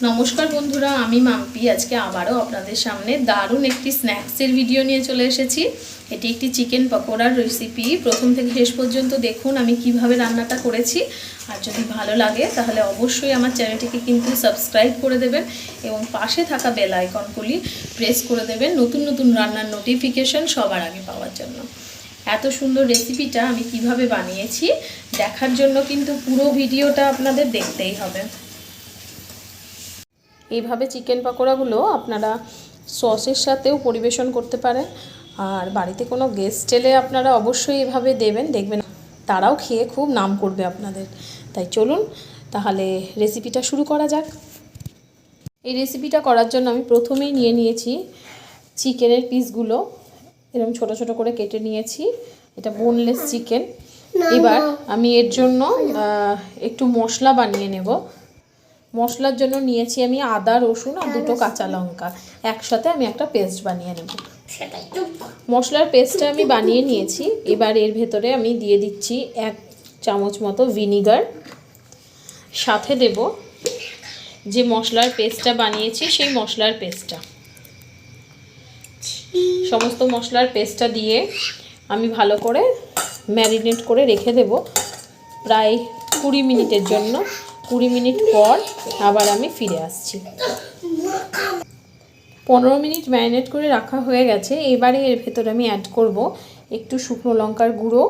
নমস্কার বন্ধুরা, আমি মাম্পি। আজকে আবারও আপনাদের সামনে দারুণ একটি স্ন্যাক্সের ভিডিও নিয়ে চলে এসেছি। এটি একটি চিকেন পকোড়ার রেসিপি। প্রথম থেকে শেষ পর্যন্ত দেখুন আমি কিভাবে রান্নাটা করেছি। আর যদি ভালো লাগে তাহলে অবশ্যই আমার চ্যানেলটিকে কিন্তু সাবস্ক্রাইব করে দেবেন এবং পাশে থাকা বেল আইকনগুলি প্রেস করে দেবেন নতুন নতুন রান্নার নোটিফিকেশন সবার আগে পাওয়ার জন্য। এত সুন্দর রেসিপিটা আমি কিভাবে বানিয়েছি দেখার জন্য কিন্তু পুরো ভিডিওটা আপনাদের দেখতেই হবে। এইভাবে চিকেন পকোড়াগুলো আপনারা সসের সাথেও পরিবেশন করতে পারেন। আর বাড়িতে কোনো গেস্ট এলে আপনারা অবশ্যই এভাবে দেবেন, দেখবেন তারাও খেয়ে খুব নাম করবে আপনাদের। তাই চলুন তাহলে রেসিপিটা শুরু করা যাক। এই রেসিপিটা করার জন্য আমি প্রথমেই নিয়ে নিয়েছি চিকেনের পিসগুলো, এরকম ছোট ছোট করে কেটে নিয়েছি। এটা বোনলেস চিকেন। এবার আমি এর জন্য একটু মশলা বানিয়ে নেব। মশলার জন্য নিয়েছি আমি আদা, রসুন আর দুটো কাঁচা লঙ্কা, একসাথে আমি একটা পেস্ট বানিয়ে নেব। মশলার পেস্টটা আমি বানিয়ে নিয়েছি। এবার এর ভেতরে আমি দিয়ে দিচ্ছি 1 চামচ মতো ভিনিগার, সাথে দেব যে মশলার পেস্টটা বানিয়েছি সেই মশলার পেস্টটা। সমস্ত মশলার পেস্টটা দিয়ে আমি ভালো করে ম্যারিনেট করে রেখে দেব প্রায় 20 মিনিটের জন্য। 20 মিনিট পর আবার আমি ফিরে আসছি। 15 মিনিট ম্যারিনেট করে রাখা হয়ে গেছে। এবারে এর ভেতরে আমি অ্যাড করব একটু শুকনো লঙ্কার গুঁড়ো,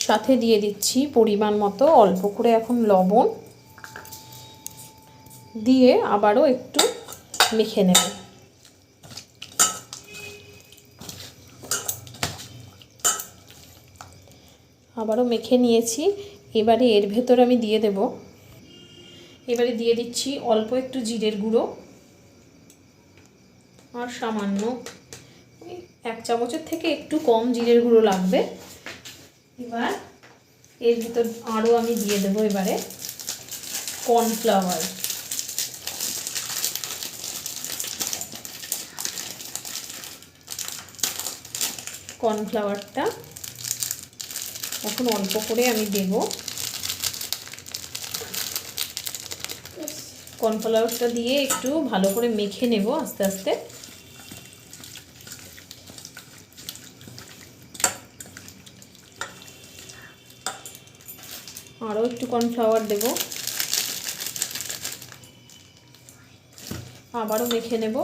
সাথে দিয়ে দিচ্ছি পরিমাণ মতো অল্প করে এখন লবণ, দিয়ে আবারও একটু মেখে নেব। আবারও মেখে নিয়েছি। এবারে এর ভেতর আমি দিয়ে দেব, এবারে দিয়ে দিচ্ছি অল্প একটু জিরের গুঁড়ো আর সামান্য 1 চামচের থেকে একটু কম জিরের গুঁড়ো লাগবে। এবার এর ভিতর আরও আমি দিয়ে দেব এবারে কর্নফ্লাওয়ার। কর্নফ্লাওয়ারটা এখন অল্প করে আমি দেব। কর্নফ্লাওয়ারটা দিয়ে একটু ভালো করে মেখে নেব আস্তে আস্তে। আরও একটু কর্নফ্লাওয়ার দেব, আবারও মেখে নেব।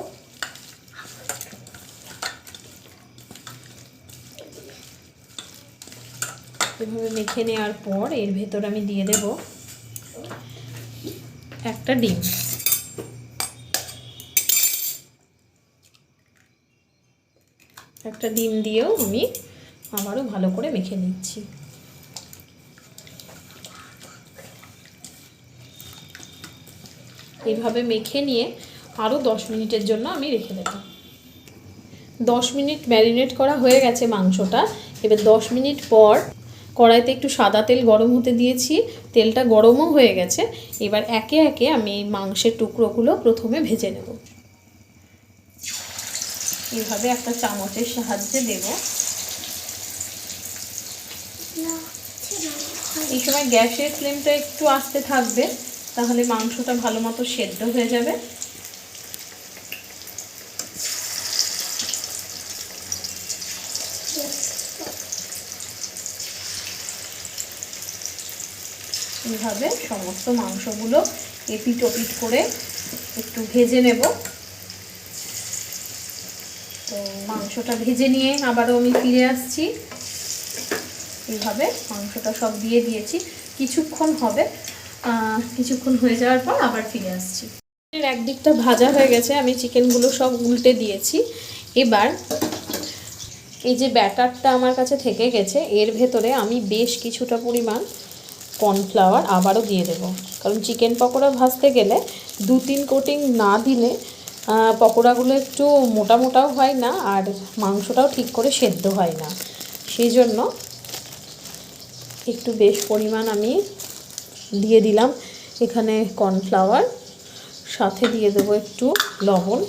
এভাবে মেখে নেওয়ার পর এর ভেতর আমি দিয়ে দেব একটা ডিম। একটা ডিম দিয়েও আমি আবারও ভালো করে মেখে নিচ্ছি। এইভাবে মেখে নিয়ে আরও 10 মিনিটের জন্য আমি রেখে দেব। 10 মিনিট ম্যারিনেট করা হয়ে গেছে মাংসটা। এবার 10 মিনিট পর কড়াইতে একটু সাদা তেল গরম হতে দিয়েছি, তেলটা গরমও হয়ে গেছে। এবার একে একে আমি এই মাংসের টুকরোগুলো প্রথমে ভেজে নেব। এইভাবে একটা চামচের সাহায্যে দেব। এই সময় গ্যাসের ফ্লেমটা একটু আস্তে থাকবে, তাহলে মাংসটা ভালো মতো সেদ্ধ হয়ে যাবে। এইভাবে সমস্ত মাংসগুলো এপিট ওপিট করে একটু ভেজে নেব। তো মাংসটা ভেজে নিয়ে আবারও আমি ফিরে আসছি। এইভাবে মাংসটা সব দিয়ে দিয়েছি, কিছুক্ষণ হবে, কিছুক্ষণ হয়ে যাওয়ার পর আবার ফিরে আসছি। একদিকটা ভাজা হয়ে গেছে, আমি চিকেনগুলো সব উল্টে দিয়েছি। এবার এই যে ব্যাটারটা আমার কাছে থেকে গেছে, এর ভেতরে আমি বেশ কিছুটা পরিমাণ কর্নফ্লাওয়ার আবারও দিয়ে দেব। কারণ চিকেন পকোড়া ভাজতে গেলে 2-3 কোটিং না দিলে পকোড়াগুলো একটু মোটা মোটাও হয় না, আর মাংসটাও ঠিক করে সেদ্ধ হয় না। সেই জন্য একটু বেশ পরিমাণ আমি দিয়ে দিলাম এখানে কর্নফ্লাওয়ার, সাথে দিয়ে দেবো একটু লবণ,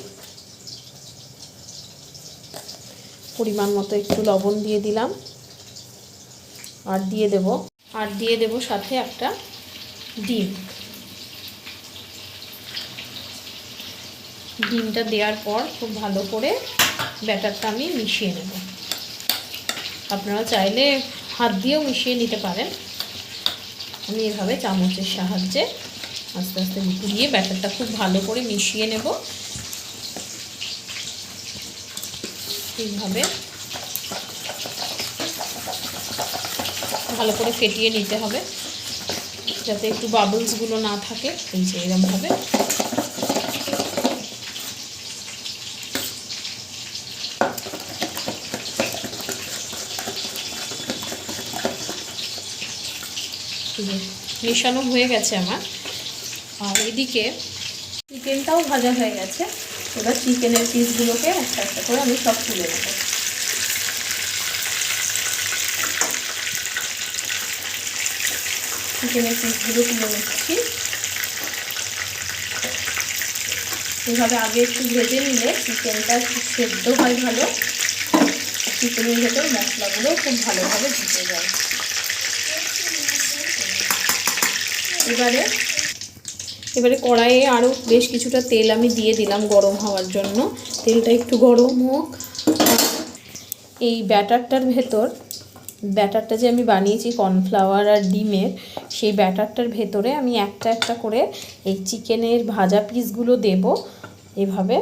পরিমাণ মতো একটু লবণ দিয়ে দিলাম। আর দিয়ে দেব সাথে একটা ডিম। ডিমটা দেওয়ার পর খুব ভালো করে ব্যাটারটা আমি মিশিয়ে নেব। আপনারা চাইলে হাত দিয়েও মিশিয়ে নিতে পারেন। আমি এভাবে চামচের সাহায্যে আস্তে আস্তে ঘুরিয়ে ব্যাটারটা খুব ভালো করে মিশিয়ে নেব। এইভাবে ভালো করে ফেটিয়ে নিতে হবে যাতে একটু বাবলসগুলো না থাকে। এই যে এরকমভাবে মেশানো হয়ে গেছে আমার। আর এদিকে চিকেনটাও ভাজা হয়ে গেছে। এবার চিকেনের পিসগুলোকে একটা একটা করে আমি সব তুলে নেব। চিকেনের পিসগুলো তুলে নিচ্ছি। এভাবে আগে একটু ভেজে নিলে চিকেনটা একটু সেদ্ধ হয় ভালো, চিকেনের ভেতর মশলাগুলো খুব ভালোভাবে ঢুকে যায়। এবারে কড়াইয়ে আরও বেশ কিছুটা তেল আমি দিয়ে দিলাম গরম হওয়ার জন্য। তেলটা একটু গরম হোক। এই ব্যাটারটার ভেতর, ব্যাটারটা যে আমি বানিয়েছি কর্নফ্লাওয়ার আর ডিমের, সেই ব্যাটারটার ভেতরে আমি একটা একটা করে এই চিকেনের ভাজা পিসগুলো দেব। এভাবে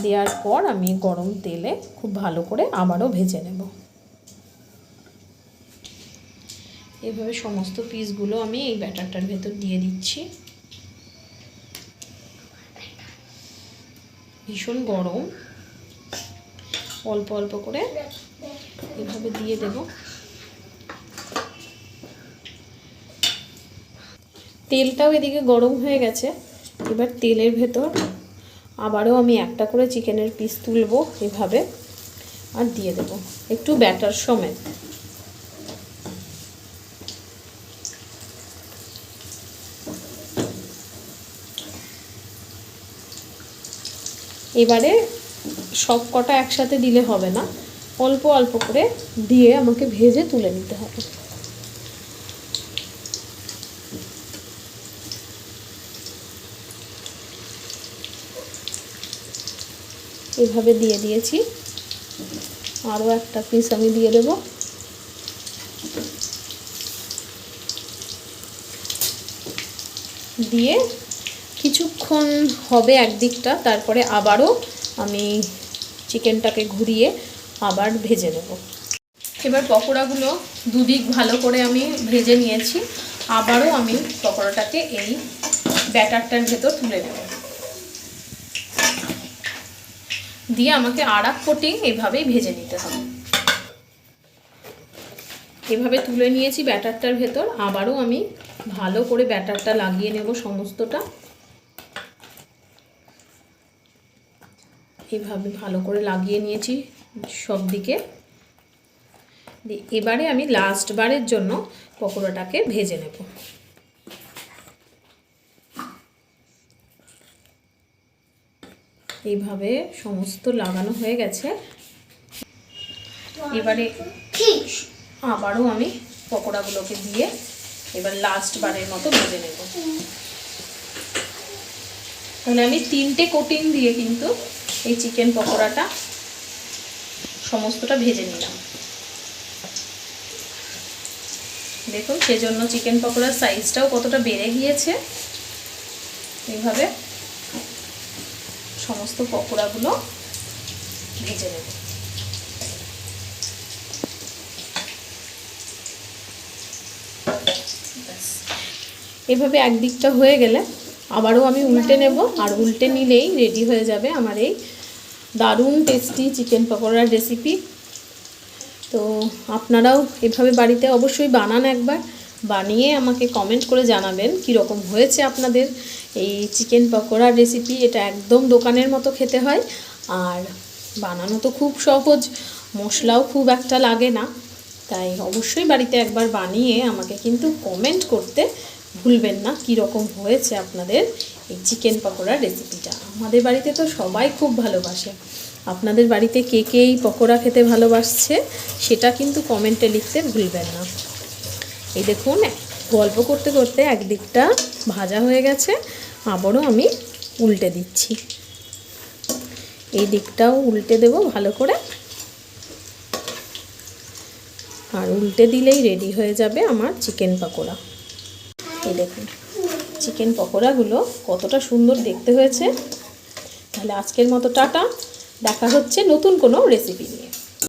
দেওয়ার পর আমি গরম তেলে খুব ভালো করে আবারও ভেজে নেব। এভাবে সমস্ত পিসগুলো আমি এই ব্যাটারটার ভেতর দিয়ে দিচ্ছি। ভীষণ গরম, অল্প অল্প করে এভাবে দিয়ে দেব। তেলটাও এদিকে গরম হয়ে গেছে। এবার তেলের ভেতর আবারও আমি একটা করে চিকেনের পিস তুলব এভাবে, আর দিয়ে দেব একটু ব্যাটার সমেত। এবারে সব কটা একসাথে দিলে হবে না, অল্প অল্প করে দিয়ে আমাকে ভেজে তুলে নিতে হবে। এভাবে দিয়ে দিয়েছি। আরও একটা পিস আমি দিয়ে দেব। দিয়ে কিছুক্ষণ হবে একদিকটা, তারপরে আবারও আমি চিকেনটাকে ঘুরিয়ে আবার ভেজে নেব। এবার পকোড়াগুলো দুদিক ভালো করে আমি ভেজে নিয়েছি। আবারও আমি পকোড়াটাকে এই ব্যাটারটার ভেতর তুলে নেব, দিয়ে আমাকে আর এক কোটিং এভাবেই ভেজে নিতে হবে। এভাবে তুলে নিয়েছি ব্যাটারটার ভেতর। আবারও আমি ভালো করে ব্যাটারটা লাগিয়ে নেব সমস্তটা। এভাবে ভালো করে লাগিয়ে নিয়েছি সব দিকে। এবারে আমি লাস্ট বারের জন্য পকোড়াটাকে ভেজে নেব। এইভাবে সমস্ত লাগানো হয়ে গেছে। এবারে আবারও আমি পকোড়াগুলোকে দিয়ে এবার লাস্ট বারের মতো ভেজে নেব। তাহলে আমি 3টে কোটিং দিয়ে কিন্তু এই চিকেন পকোড়াটা সমস্তটা ভেজে নিলাম। দেখুন সেজন্য চিকেন পকোড়ার সাইজটাও কতটা বেড়ে গিয়েছে। এইভাবে সমস্ত পকোড়াগুলো ভেজে নেব। এভাবে একদিকটা হয়ে গেলে আবারও আমি উল্টে নেব, আর উল্টে নিলেই রেডি হয়ে যাবে আমার এই দারুণ টেস্টি চিকেন পকোড়ার রেসিপি। তো আপনারাও এভাবে বাড়িতে অবশ্যই বানান একবার, বানিয়ে আমাকে কমেন্ট করে জানাবেন কীরকম হয়েছে আপনাদের এই চিকেন পকোড়ার রেসিপি। এটা একদম দোকানের মতো খেতে হয়, আর বানানো তো খুব সহজ, মশলাও খুব একটা লাগে না। তাই অবশ্যই বাড়িতে একবার বানিয়ে আমাকে কিন্তু কমেন্ট করতে ভুলবেন না কীরকম হয়েছে আপনাদের এই চিকেন পকোড়ার রেসিপিটা। আমাদের বাড়িতে তো সবাই খুব ভালোবাসে। আপনাদের বাড়িতে কে কে এই পকোড়া খেতে ভালোবাসছে সেটা কিন্তু কমেন্টে লিখতে ভুলবেন না। এই দেখুন গল্প করতে করতে একদিকটা ভাজা হয়ে গেছে, আবারও আমি উল্টে দিচ্ছি। এই দিকটাও উল্টে দেব ভালো করে, আর উল্টে দিলেই রেডি হয়ে যাবে আমার চিকেন পকোড়া। এই দেখুন চিকেন পকোড়াগুলো কতটা সুন্দর দেখতে হয়েছে। তাহলে আজকের মতো টাটা, দেখা হচ্ছে নতুন কোনো রেসিপি নিয়ে।